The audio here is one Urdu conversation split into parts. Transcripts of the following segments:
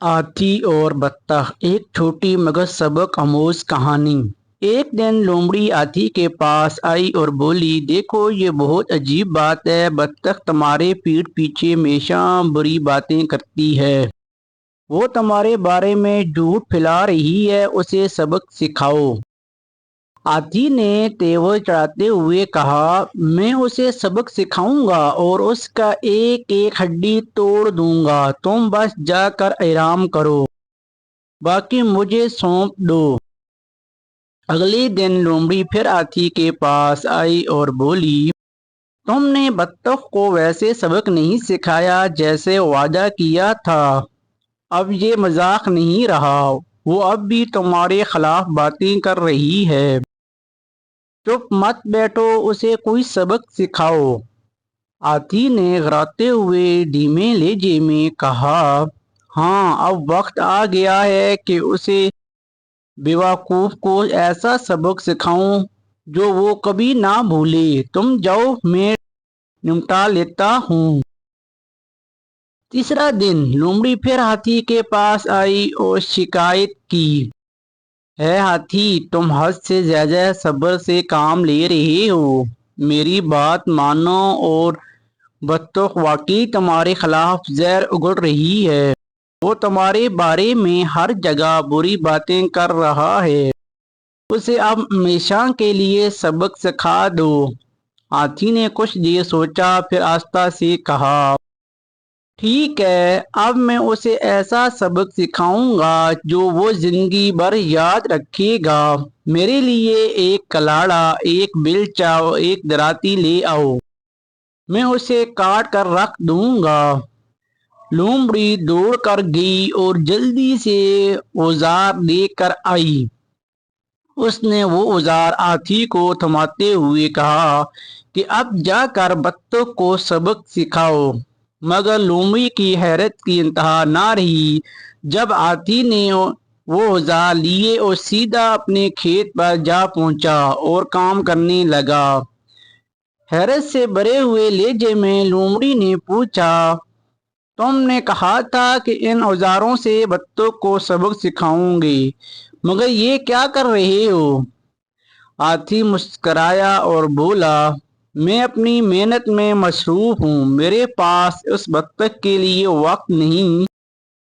ہاتھی اور بطخ، ایک چھوٹی مگر سبق آموز کہانی۔ ایک دن لومڑی ہاتھی کے پاس آئی اور بولی، دیکھو یہ بہت عجیب بات ہے، بطخ تمہارے پیٹھ پیچھے ہمیشہ بری باتیں کرتی ہے، وہ تمہارے بارے میں جھوٹ پھیلا رہی ہے، اسے سبق سکھاؤ۔ ہاتھی نے تیور چڑھاتے ہوئے کہا، میں اسے سبق سکھاؤں گا اور اس کا ایک ایک ہڈی توڑ دوں گا، تم بس جا کر آرام کرو، باقی مجھے سونپ دو۔ اگلے دن لومڑی پھر ہاتھی کے پاس آئی اور بولی، تم نے بطخ کو ویسے سبق نہیں سکھایا جیسے وعدہ کیا تھا، اب یہ مذاق نہیں رہا، وہ اب بھی تمہارے خلاف باتیں کر رہی ہے، چپ مت بیٹھو، اسے کوئی سبق سکھاؤ۔ ہاتھی نے غراتے ہوئے دھیمے لہجے میں کہا، ہاں اب وقت آ گیا ہے کہ اسے بیوقوف کو ایسا سبق سکھاؤں جو وہ کبھی نہ بھولے، تم جاؤ میں نمٹا لیتا ہوں۔ تیسرا دن لومڑی پھر ہاتھی کے پاس آئی اور شکایت کی، ہے ہاتھی، تم حد سے زیادہ صبر سے کام لے رہے ہو، میری بات مانو اور بطخ واقعی تمہارے خلاف زہر اگل رہی ہے، وہ تمہارے بارے میں ہر جگہ بری باتیں کر رہا ہے، اسے اب ہمیشہ کے لیے سبق سکھا دو۔ ہاتھی نے کچھ دیر سوچا، پھر آہستہ سے کہا، ٹھیک ہے، اب میں اسے ایسا سبق سکھاؤں گا جو وہ زندگی بھر یاد رکھے گا، میرے لیے ایک کلاڑا، ایک بیلچہ اور ایک دراتی لے آؤ، میں اسے کاٹ کر رکھ دوں گا۔ لومڑی دوڑ کر گئی اور جلدی سے اوزار لے کر آئی، اس نے وہ اوزار ہاتھی کو تھماتے ہوئے کہا کہ اب جا کر بطخ کو سبق سکھاؤ، مگر لومڑی کی حیرت کی انتہا نہ رہی جب ہاتھی نے وہ اوزار لیے اور سیدھا اپنے کھیت پر جا پہنچا اور کام کرنے لگا۔ حیرت سے بھرے ہوئے لہجے میں لومڑی نے پوچھا، تم نے کہا تھا کہ ان اوزاروں سے بطخ کو سبق سکھاؤں گے، مگر یہ کیا کر رہے ہو؟ ہاتھی مسکرایا اور بولا، میں اپنی محنت میں مصروف ہوں، میرے پاس اس بطخ کے لیے وقت نہیں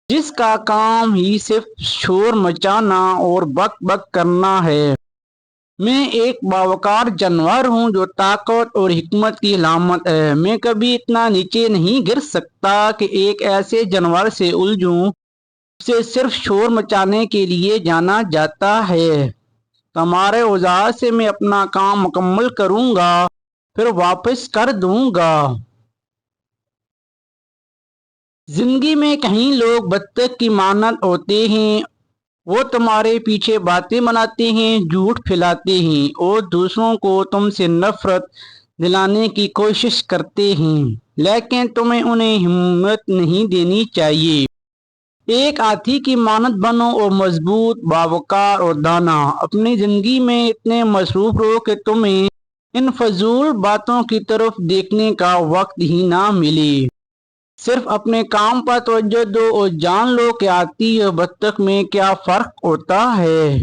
جس کا کام ہی صرف شور مچانا اور بک بک کرنا ہے، میں ایک باوقار جانور ہوں جو طاقت اور حکمت کی علامت ہے، میں کبھی اتنا نیچے نہیں گر سکتا کہ ایک ایسے جانور سے الجھوں جسے صرف شور مچانے کے لیے جانا جاتا ہے، تمہارے اوزار سے میں اپنا کام مکمل کروں گا پھر واپس کر دوں گا۔ زندگی میں کئی لوگ بطخ کی مانند ہوتے ہیں، وہ تمہارے پیچھے باتیں بناتے ہیں، جھوٹ پھیلاتے ہیں اور دوسروں کو تم سے نفرت دلانے کی کوشش کرتے ہیں، لیکن تمہیں انہیں ہمت نہیں دینی چاہیے۔ ایک ہاتھی کی مانند بنو اور مضبوط، باوقار اور دانا، اپنی زندگی میں اتنے مصروف رہو کہ تمہیں ان فضول باتوں کی طرف دیکھنے کا وقت ہی نہ ملے، صرف اپنے کام پر توجہ دو اور جان لو کہ ہاتھی اور بطخ میں کیا فرق ہوتا ہے۔